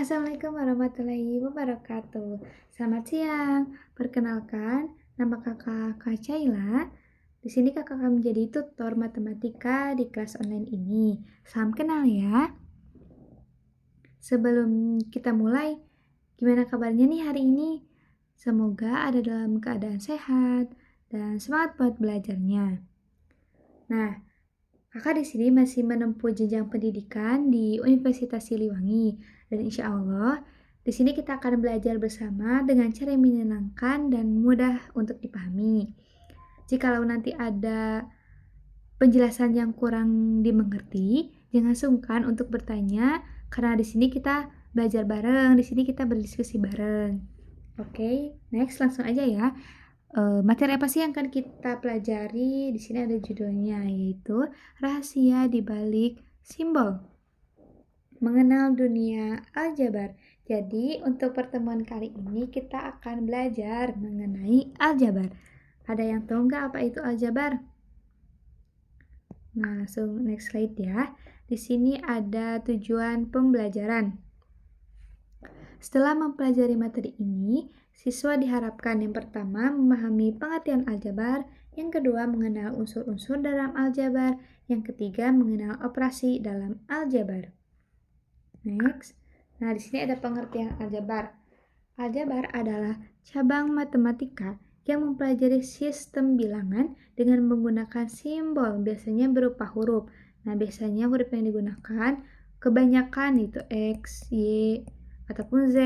Assalamualaikum warahmatullahi wabarakatuh. Selamat siang. Perkenalkan, nama kakak Kacaila. Di sini kakak akan menjadi tutor matematika di kelas online ini. Salam kenal ya. Sebelum kita mulai, gimana kabarnya nih hari ini? Semoga ada dalam keadaan sehat dan semangat buat belajarnya. Nah, kakak di sini masih menempuh jenjang pendidikan di Universitas Siliwangi, dan insya Allah di sini kita akan belajar bersama dengan cara yang menyenangkan dan mudah untuk dipahami. Jikalau nanti ada penjelasan yang kurang dimengerti, jangan sungkan untuk bertanya, karena di sini kita belajar bareng, di sini kita berdiskusi bareng. Oke, next langsung aja ya. Materi apa sih yang akan kita pelajari? Di sini ada judulnya, yaitu Rahasia di Balik Simbol. Mengenal dunia aljabar. Jadi, untuk pertemuan kali ini kita akan belajar mengenai aljabar. Ada yang tahu nggak apa itu aljabar? Nah, langsung next slide ya. Di sini ada tujuan pembelajaran. Setelah mempelajari materi ini, siswa diharapkan yang pertama memahami pengertian aljabar, yang kedua mengenal unsur-unsur dalam aljabar, yang ketiga mengenal operasi dalam aljabar. Next. Nah, di sini ada pengertian aljabar. Aljabar adalah cabang matematika yang mempelajari sistem bilangan dengan menggunakan simbol, biasanya berupa huruf. Nah, biasanya huruf yang digunakan kebanyakan itu X, Y, ataupun Z.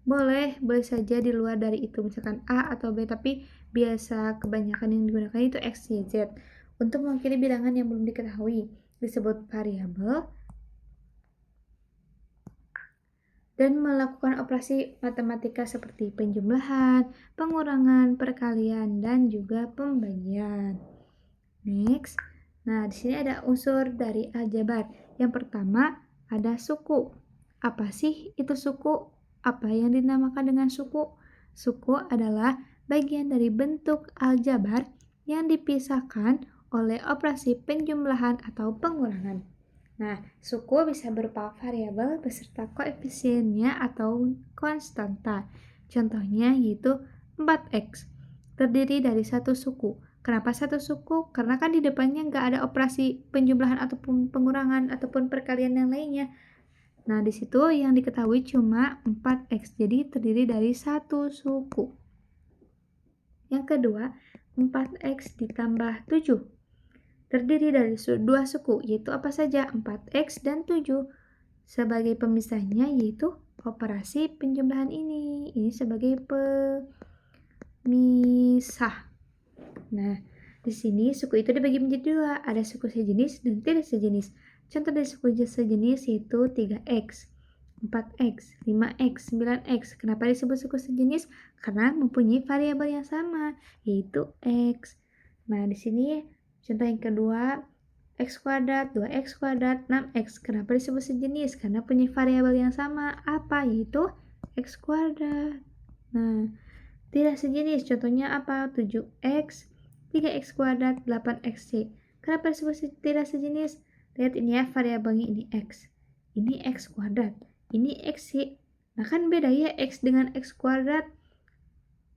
Boleh saja di luar dari itu, misalkan A atau B, tapi biasa kebanyakan yang digunakan itu X, Y, Z. Untuk mewakili bilangan yang belum diketahui disebut variabel, dan melakukan operasi matematika seperti penjumlahan, pengurangan, perkalian, dan juga pembagian. Next. Nah, di sini ada unsur dari aljabar. Yang pertama ada suku. Apa sih itu suku? Apa yang dinamakan dengan suku? Suku adalah bagian dari bentuk aljabar yang dipisahkan oleh operasi penjumlahan atau pengurangan. Nah, suku bisa berupa variabel beserta koefisiennya atau konstanta. Contohnya yaitu 4x, terdiri dari satu suku. Kenapa satu suku? Karena kan di depannya nggak ada operasi penjumlahan ataupun pengurangan ataupun perkalian yang lainnya. Nah, di situ yang diketahui cuma 4x, jadi terdiri dari satu suku. Yang kedua, 4x ditambah 7. Terdiri dari dua suku, yaitu apa saja? 4x dan 7. Sebagai pemisahnya yaitu operasi penjumlahan ini. Ini sebagai pemisah. Nah, di sini suku itu dibagi menjadi dua. Ada suku sejenis dan tidak sejenis. Contoh dari suku sejenis yaitu 3x, 4x, 5x, 9x. Kenapa disebut suku sejenis? Karena mempunyai variabel yang sama, yaitu x. Nah, di sini contoh yang kedua, x kuadrat, 2x kuadrat, 6x. Kenapa disebut sejenis? Karena punya variabel yang sama. Apa? Yaitu x kuadrat. Nah, tidak sejenis. Contohnya apa? 7x, 3x kuadrat, 8xc. Kenapa disebut tidak sejenis? Lihat ini ya, variabelnya ini x. Ini x kuadrat. Ini xc. Nah, kan beda ya x dengan x kuadrat.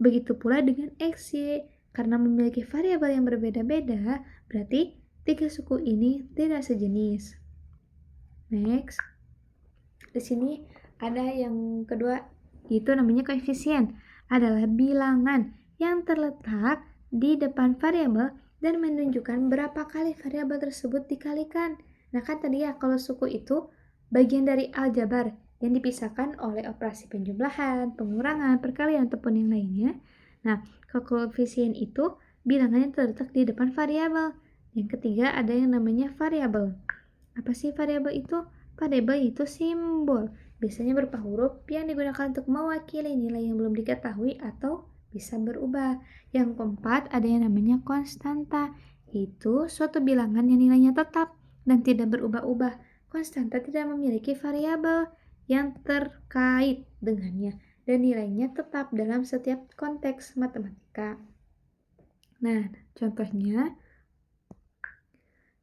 Begitu pula dengan xy. Karena memiliki variabel yang berbeda-beda, berarti tiga suku ini tidak sejenis. Next. Di sini ada yang kedua, yaitu namanya koefisien. Adalah bilangan yang terletak di depan variabel dan menunjukkan berapa kali variabel tersebut dikalikan. Nah, kan tadi ya, kalau suku itu bagian dari aljabar yang dipisahkan oleh operasi penjumlahan, pengurangan, perkalian, ataupun yang lainnya. Nah, koefisien itu bilangannya terletak di depan variabel. Yang ketiga ada yang namanya variabel. Apa sih variabel itu? Variabel itu simbol. Biasanya berupa huruf yang digunakan untuk mewakili nilai yang belum diketahui atau bisa berubah. Yang keempat ada yang namanya konstanta. Itu suatu bilangan yang nilainya tetap dan tidak berubah-ubah. Konstanta tidak memiliki variabel yang terkait dengannya dan nilainya tetap dalam setiap konteks matematika. Nah, contohnya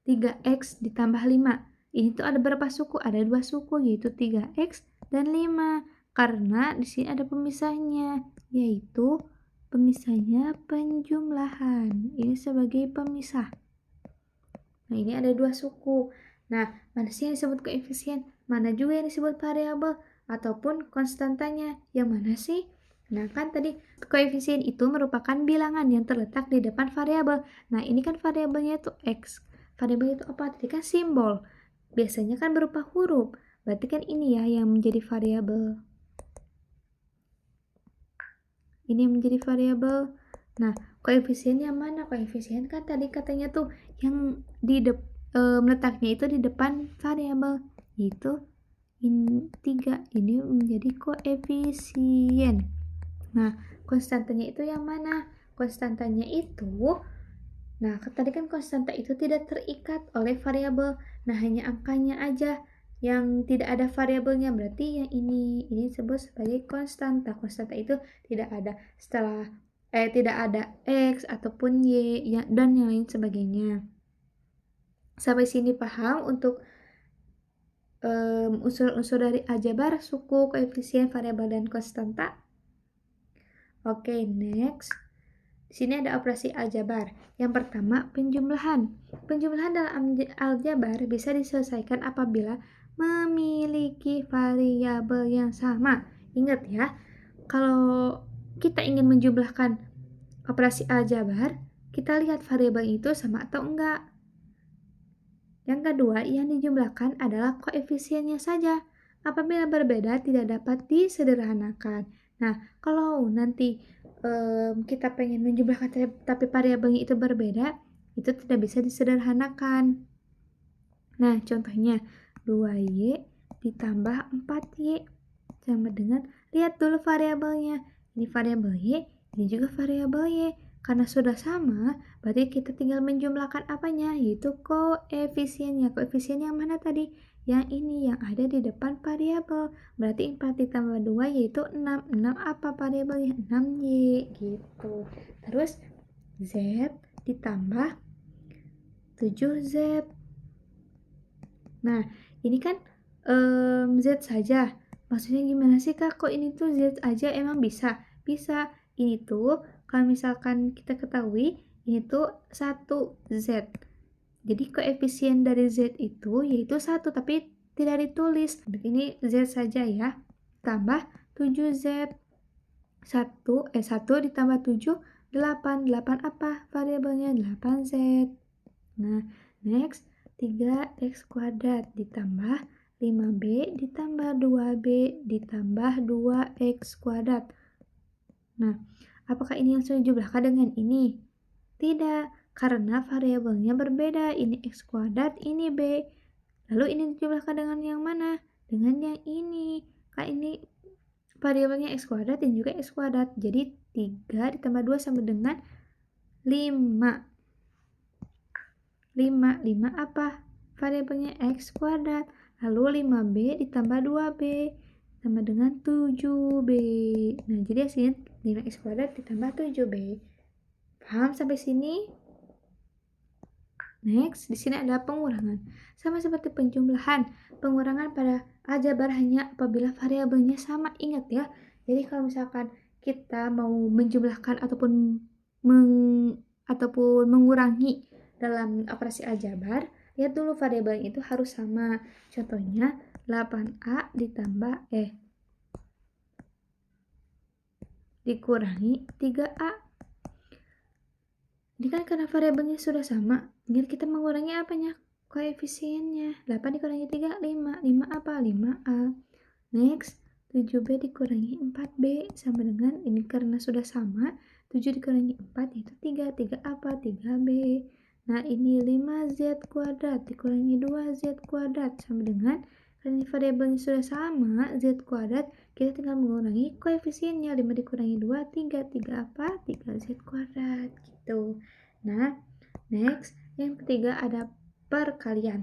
3x ditambah 5. Ini tuh ada berapa suku? Ada dua suku, yaitu 3x dan 5. Karena di sini ada pemisahnya, yaitu pemisahnya penjumlahan. Ini sebagai pemisah. Nah, ini ada 2 suku. Nah, mana sih yang disebut koefisien? Mana juga yang disebut variabel ataupun konstantanya? Yang mana sih? Nah, kan tadi koefisien itu merupakan bilangan yang terletak di depan variabel. Nah, ini kan variabelnya itu X. Variabel itu apa? Tadi kan simbol. Biasanya kan berupa huruf. Berarti kan ini ya yang menjadi variabel. Ini yang menjadi variabel. Nah, koefisien yang mana? Koefisien kan tadi katanya tuh yang letaknya itu di depan variabel, yaitu ini 3. Ini menjadi koefisien. Nah, konstantanya itu yang mana? Konstantanya itu, nah tadi kan konstanta itu tidak terikat oleh variabel. Nah, hanya angkanya aja yang tidak ada variabelnya, berarti yang ini disebut sebagai konstanta. Konstanta itu tidak ada tidak ada X ataupun Y dan yang lain sebagainya. Sampai sini paham untuk unsur-unsur dari aljabar, suku, koefisien, variabel, dan konstanta? Oke, next. Di sini ada operasi aljabar. Yang pertama, penjumlahan. Penjumlahan dalam aljabar bisa diselesaikan apabila memiliki variabel yang sama. Ingat ya, kalau kita ingin menjumlahkan operasi aljabar, kita lihat variabel itu sama atau enggak. Yang kedua, yang dijumlahkan adalah koefisiennya saja. Apabila berbeda, tidak dapat disederhanakan. Nah, kalau nanti kita pengen menjumlahkan tapi variabelnya itu berbeda, itu tidak bisa disederhanakan. Nah, contohnya 2Y ditambah 4Y sama dengan, lihat dulu variabelnya. Ini variabel Y, ini juga variabel Y. Karena sudah sama, berarti kita tinggal menjumlahkan apanya, yaitu koefisiennya. Koefisien yang mana tadi? Yang ini, yang ada di depan variabel. Berarti 4 ditambah 2 yaitu 6. 6 apa variabelnya? 6Y gitu. Terus Z ditambah 7Z. Nah, ini kan Z saja. Maksudnya gimana sih Kak? Kok ini tuh Z aja emang bisa? Bisa. Ini tuh kalau misalkan kita ketahui ini tuh 1Z. Jadi koefisien dari Z itu yaitu 1 tapi tidak ditulis. Ini Z saja ya. Tambah 7Z. 1 ditambah 7 8. 8 apa? Variabelnya 8Z. Nah, next 3x kuadrat ditambah 5b ditambah 2b ditambah 2x kuadrat. Nah, apakah ini langsung dijumlahkan dengan ini? Tidak, karena variabelnya berbeda. Ini x kuadrat, ini b. Lalu ini dijumlahkan dengan yang mana? Dengan yang ini. Kan ini variabelnya x kuadrat dan juga x kuadrat. Jadi 3 ditambah 2 sama dengan 5. 5 apa? Variabelnya x kuadrat. Lalu 5b ditambah 2b sama dengan 7b. Nah, jadi hasilnya 5x kuadrat ditambah 7b. Paham sampai sini? Next, di sini ada pengurangan. Sama seperti penjumlahan, pengurangan pada aljabar hanya apabila variabelnya sama. Ingat ya. Jadi kalau misalkan kita mau menjumlahkan ataupun mengurangi dalam operasi aljabar, lihat dulu variabelnya itu harus sama. Contohnya 8A ditambah dikurangi 3A. Ini kan karena variabelnya sudah sama, tinggal kita mengurangi apanya? Koefisiennya. 8 dikurangi 3, 5. 5 apa? 5A. Next, 7B dikurangi 4B sama dengan, ini karena sudah sama, 7 dikurangi 4 yaitu 3. 3 apa? 3B. Nah, ini 5Z kuadrat dikurangi 2Z kuadrat sama dengan, karena variabelnya sudah sama, Z kuadrat, kita tinggal mengurangi koefisiennya. 5 dikurangi 2, 3. 3 apa? 3Z kuadrat gitu. Nah, next, yang ketiga ada perkalian.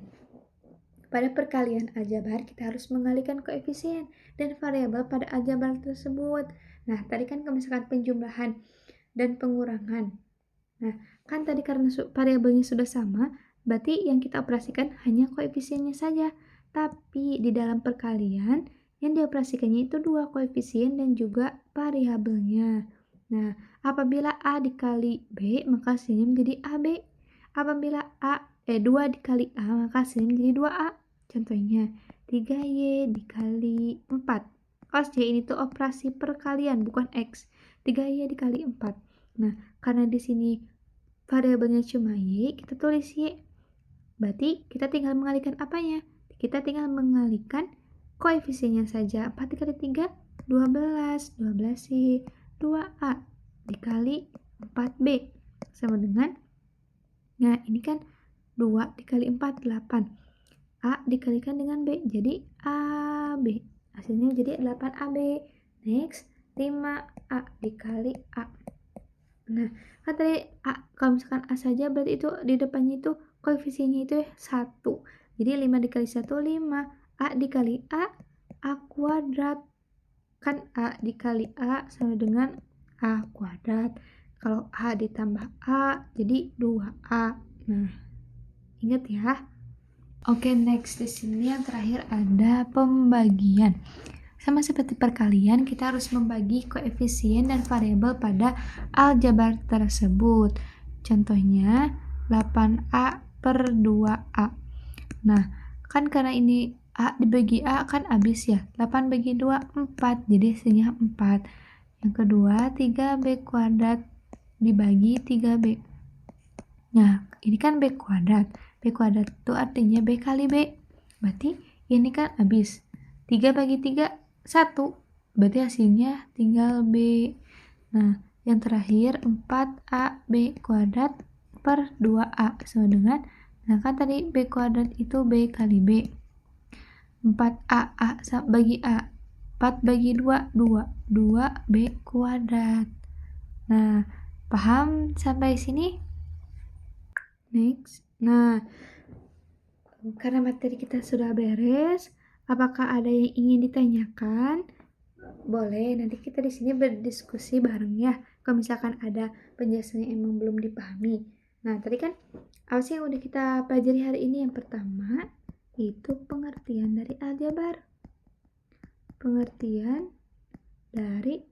Pada perkalian aljabar, kita harus mengalihkan koefisien dan variabel pada aljabar tersebut. Nah, tadi kan misalkan penjumlahan dan pengurangan. Nah, kan tadi karena variabelnya sudah sama, berarti yang kita operasikan hanya koefisiennya saja. Tapi di dalam perkalian, Yang dioperasikannya itu dua koefisien dan juga variabelnya. Nah, apabila A dikali B, maka hasilnya menjadi AB. Apabila 2 dikali A, maka hasilnya menjadi 2A. Contohnya, 3Y dikali 4. Awas ya, ini tuh operasi perkalian, bukan X. 3Y dikali 4. Nah, karena di sini variabelnya cuma Y, kita tulis Y. Berarti kita tinggal mengalihkan apanya? Kita tinggal mengalihkan koefisiennya saja. 4 dikali 3, 12. 12Y, 2A dikali 4B. Sama dengan, nah ini kan 2 dikali 4, 8. A dikalikan dengan B, jadi AB. Hasilnya jadi 8AB. Next, 5A dikali A. Nah, kan tadi A, kalau misalkan A saja berarti itu di depannya itu koefisiennya itu 1. Jadi 5 dikali 1, 5. A dikali A kuadrat. Kan A dikali A sama dengan A kuadrat. Kalau A ditambah A, jadi 2A. Nah, ingat ya. Oke, next di sini yang terakhir ada pembagian. Sama seperti perkalian, kita harus membagi koefisien dan variabel pada aljabar tersebut. Contohnya 8A per 2A. Nah, kan karena ini A dibagi A kan habis ya. 8 bagi 2, 4. Jadi hasilnya 4. Yang kedua, 3B kuadrat dibagi 3B. Nah, ini kan B kuadrat. B kuadrat itu artinya B kali B. Berarti ini kan habis. 3 bagi 3, 1. Berarti hasilnya tinggal B. Nah, yang terakhir 4AB kuadrat per 2A sama dengan, nah kan tadi B kuadrat itu B kali B. 4A bagi A. 4 bagi 2, 2. 2B kuadrat. Nah, paham sampai sini? Next. Nah, karena materi kita sudah beres, apakah ada yang ingin ditanyakan? Boleh, nanti kita di sini berdiskusi bareng ya. Kalau misalkan ada penjelasan yang emang belum dipahami. Nah, tadi kan apa sih yang udah kita pelajari hari ini? Yang pertama, itu pengertian dari aljabar. Pengertian dari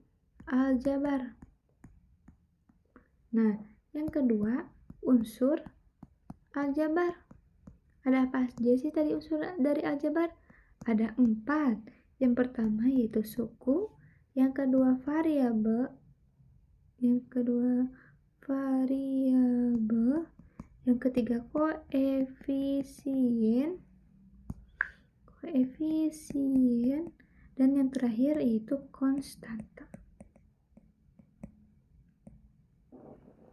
aljabar. Nah, yang kedua, unsur aljabar. Ada apa aja sih tadi unsur dari aljabar? Ada 4. Yang pertama yaitu suku, yang kedua variabel, yang ketiga koefisien, dan yang terakhir yaitu konstanta.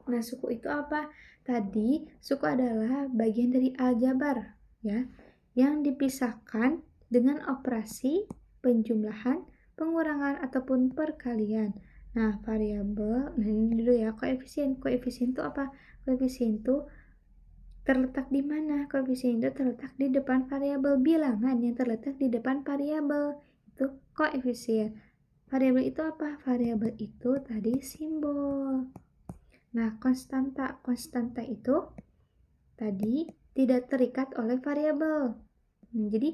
Nah, suku itu apa? Tadi suku adalah bagian dari aljabar ya, yang dipisahkan dengan operasi penjumlahan, pengurangan ataupun perkalian. Nah, variabel, nah ini dulu ya, koefisien. Koefisien itu apa? Koefisien itu terletak di mana? Koefisien itu terletak di depan variabel. Bilangan yang terletak di depan variabel itu koefisien. Variabel itu apa? Variabel itu tadi simbol. Nah, konstanta itu tadi tidak terikat oleh variabel. Nah, jadi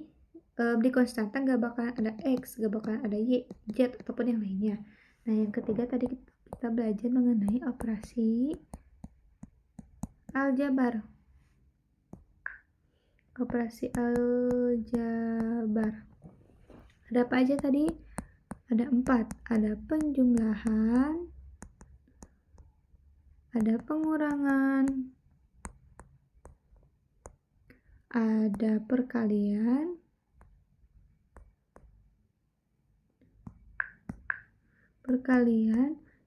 di konstanta nggak bakalan ada X, nggak bakalan ada Y, Z, ataupun yang lainnya. Nah, yang ketiga tadi kita belajar mengenai operasi aljabar. Operasi aljabar. Ada apa aja tadi? Ada 4. Ada penjumlahan, ada pengurangan, ada perkalian,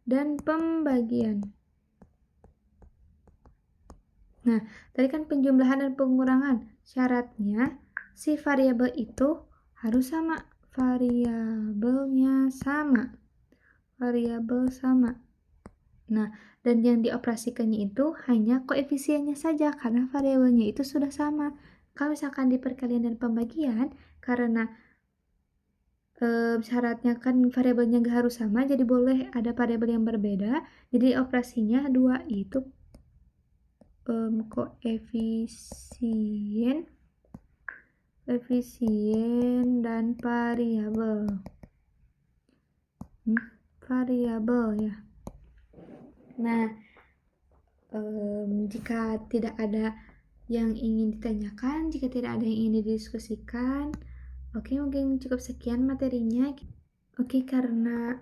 dan pembagian. Nah, tadi kan penjumlahan dan pengurangan. Syaratnya si variabel itu harus sama. Variabelnya sama. Nah, dan yang dioperasikannya itu hanya koefisiennya saja karena variabelnya itu sudah sama. Kalau misalkan di perkalian dan pembagian, karena syaratnya kan variabelnya nggak harus sama, jadi boleh ada variabel yang berbeda. Jadi operasinya dua itu koefisien koefisien dan variabel. Variabel ya. Nah, jika tidak ada yang ingin ditanyakan, jika tidak ada yang ingin didiskusikan, oke, mungkin cukup sekian materinya. Oke, karena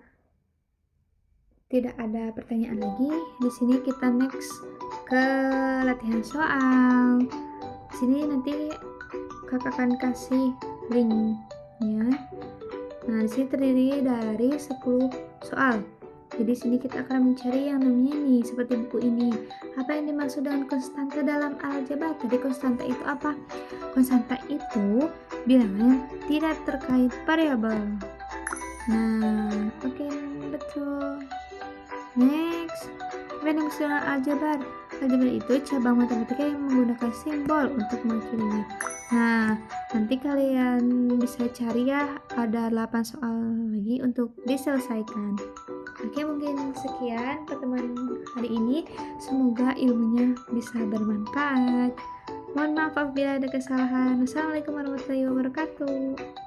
tidak ada pertanyaan lagi, di sini kita next ke latihan soal. Di sini nanti kakak akan kasih linknya. Nah, di sini terdiri dari 10 soal. Jadi sini kita akan mencari yang namanya nih, seperti buku ini. Apa yang dimaksud dengan konstanta dalam aljabar? Jadi konstanta itu apa? Konstanta itu bilangan tidak terkait variabel. Nah, oke, betul. Next, apa yang dimaksud dengan aljabar? Aljabar itu cabang matematika yang menggunakan simbol untuk mewakilinya. Nah, nanti kalian bisa cari ya, ada 8 soal lagi untuk diselesaikan. Oke, mungkin sekian pertemuan hari ini. Semoga ilmunya bisa bermanfaat. Mohon maaf apabila ada kesalahan. Wassalamualaikum warahmatullahi wabarakatuh.